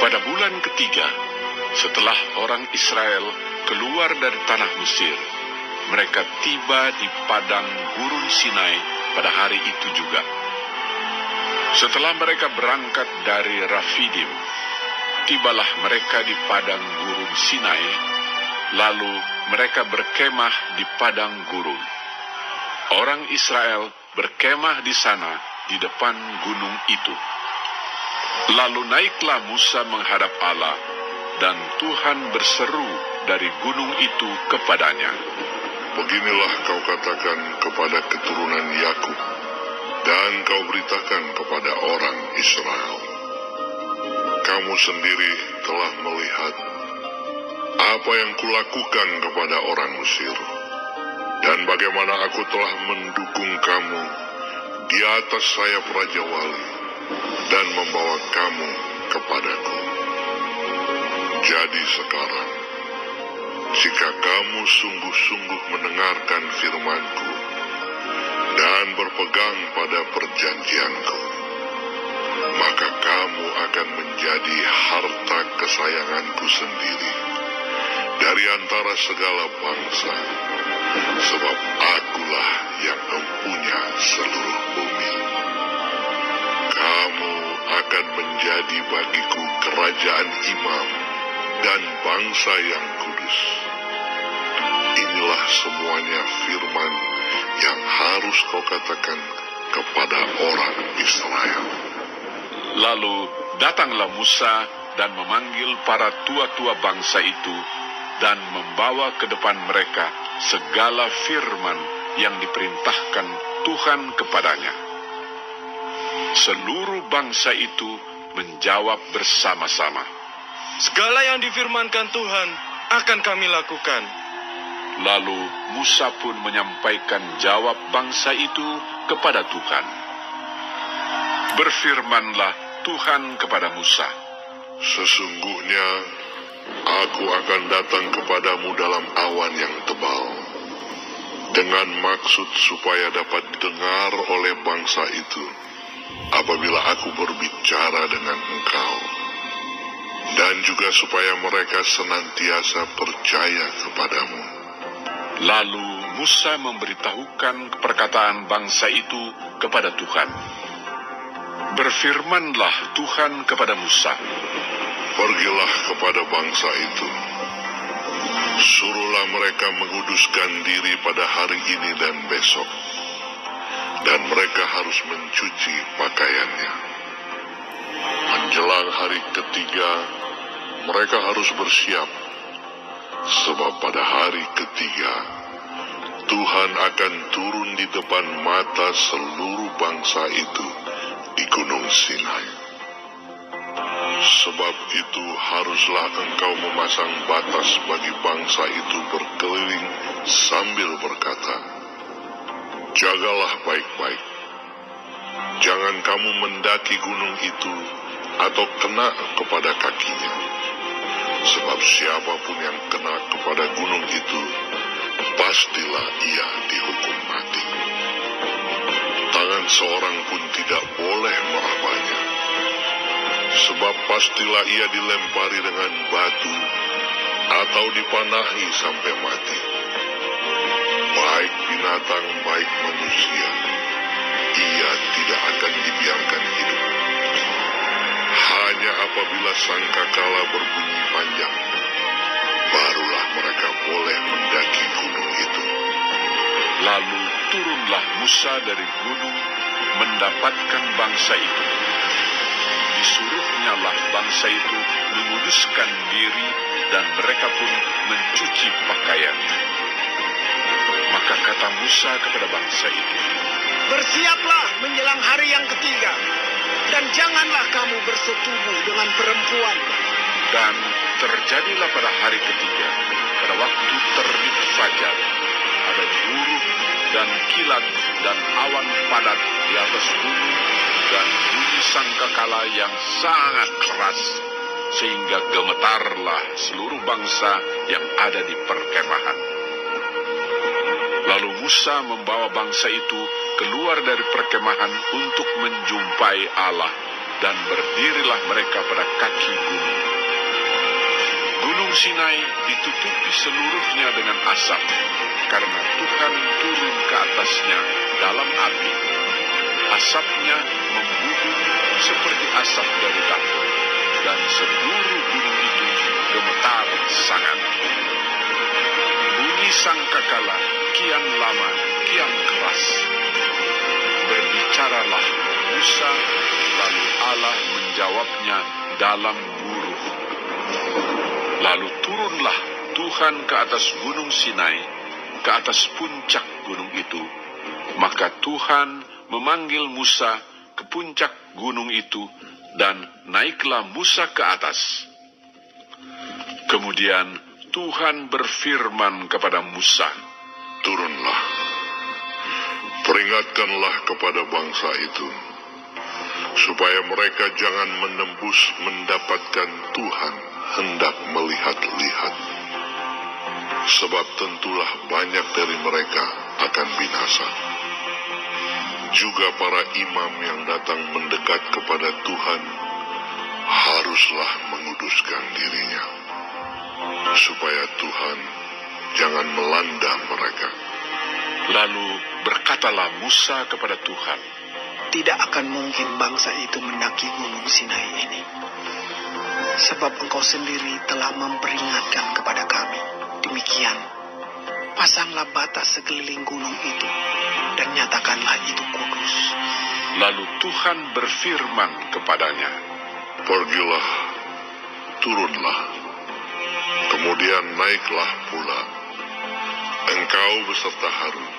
Pada bulan ketiga, setelah orang Israel keluar dari tanah Mesir, mereka tiba di padang gurun Sinai pada hari itu juga. Setelah mereka berangkat dari Rafidim, tibalah mereka di padang gurun Sinai, lalu mereka berkemah di padang gurun. Orang Israel berkemah di sana di depan gunung itu. Lalu naiklah Musa menghadap Allah, dan Tuhan berseru dari gunung itu kepadanya. Beginilah kau katakan kepada keturunan Yakub, dan kau beritakan kepada orang Israel. Kamu sendiri telah melihat apa yang kulakukan kepada orang Mesir, dan bagaimana aku telah mendukung kamu di atas sayap Raja Wali, dan membawa kamu kepadaku. Jadi sekarang, jika kamu sungguh-sungguh mendengarkan firman-Ku dan berpegang pada perjanjian-Ku, maka kamu akan menjadi harta kesayangan-Ku sendiri dari antara segala bangsa, sebab Akulah yang mempunya seluruh bumi. Kamu akan menjadi bagiku kerajaan imam dan bangsa yang kudus. Inilah semuanya firman yang harus kau katakan kepada orang Israel. Lalu datanglah Musa dan memanggil para tua-tua bangsa itu, dan membawa ke depan mereka segala firman yang diperintahkan Tuhan kepadanya. Seluruh bangsa itu menjawab bersama-sama, segala yang difirmankan Tuhan akan kami lakukan. Lalu Musa pun menyampaikan jawab bangsa itu kepada Tuhan. Berfirmanlah Tuhan kepada Musa, sesungguhnya aku akan datang kepadamu dalam awan yang tebal, dengan maksud supaya dapat dengar oleh bangsa itu apabila aku berbicara dengan engkau, dan juga supaya mereka senantiasa percaya kepadamu. Lalu Musa memberitahukan perkataan bangsa itu kepada Tuhan. Berfirmanlah Tuhan kepada Musa, pergilah kepada bangsa itu, suruhlah mereka menguduskan diri pada hari ini dan besok, dan mereka harus mencuci pakaiannya. Menjelang hari ketiga, mereka harus bersiap, sebab pada hari ketiga, Tuhan akan turun di depan mata seluruh bangsa itu di Gunung Sinai. Sebab itu haruslah engkau memasang batas bagi bangsa itu berkeliling sambil berkata, jagalah baik-baik. Jangan kamu mendaki gunung itu atau kena kepada kakinya. Sebab siapapun yang kena kepada gunung itu, pastilah ia dihukum mati. Tangan seorang pun tidak boleh merabanya. Sebab pastilah ia dilempari dengan batu atau dipanahi sampai mati. Baik binatang, baik manusia, ia tidak akan dibiarkan hidup. Hanya apabila sangkakala berbunyi panjang, barulah mereka boleh mendaki gunung itu. Lalu turunlah Musa dari gunung mendapatkan bangsa itu. Disuruhnyalah bangsa itu menguduskan diri, dan mereka pun mencuci pakaiannya. Maka kata Musa kepada bangsa itu, bersiaplah menjelang hari yang ketiga, dan janganlah kamu bersetubuh dengan perempuan. Dan terjadilah pada hari ketiga, pada waktu terbit fajar, ada burung dan kilat dan awan padat di atas gunung, dan bunyi sangkakala yang sangat keras, sehingga gemetarlah seluruh bangsa yang ada di perkemahan. Lalu Musa membawa bangsa itu keluar dari perkemahan untuk menjumpai Allah, dan berdirilah mereka pada kaki gunung. Gunung Sinai ditutupi seluruhnya dengan asap, karena Tuhan turun ke atasnya dalam api. Asapnya membubung seperti asap dari dapur, dan seluruh gunung itu gemetar sangat. Bunyi sangkakala kian lama, kian keras. Berbicaralah Musa, lalu Allah menjawabnya dalam buruh. Lalu turunlah Tuhan ke atas gunung Sinai, ke atas puncak gunung itu. Maka Tuhan memanggil Musa ke puncak gunung itu, dan naiklah Musa ke atas. Kemudian Tuhan berfirman kepada Musa, Turunlah, peringatkanlah kepada bangsa itu, supaya mereka jangan menembus mendapatkan Tuhan hendak melihat-lihat. Sebab tentulah banyak dari mereka akan binasa. Juga para imam yang datang mendekat kepada Tuhan haruslah menguduskan dirinya, supaya Tuhan jangan melanda mereka. Lalu berkatalah Musa kepada Tuhan, Tidak akan mungkin bangsa itu mendaki gunung Sinai ini, sebab Engkau sendiri telah memperingatkan kepada kami. Demikian, pasanglah batas sekeliling gunung itu, dan nyatakanlah itu kudus. Lalu Tuhan berfirman kepadanya, Pergilah, turunlah, kemudian naiklah pula, engkau beserta Harun.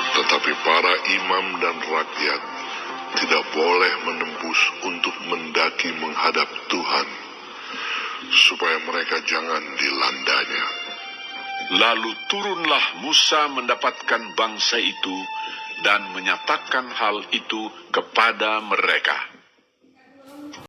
Tetapi para imam dan rakyat tidak boleh menembus untuk mendaki menghadap Tuhan, supaya mereka jangan dilandanya. Lalu turunlah Musa mendapatkan bangsa itu dan menyatakan hal itu kepada mereka.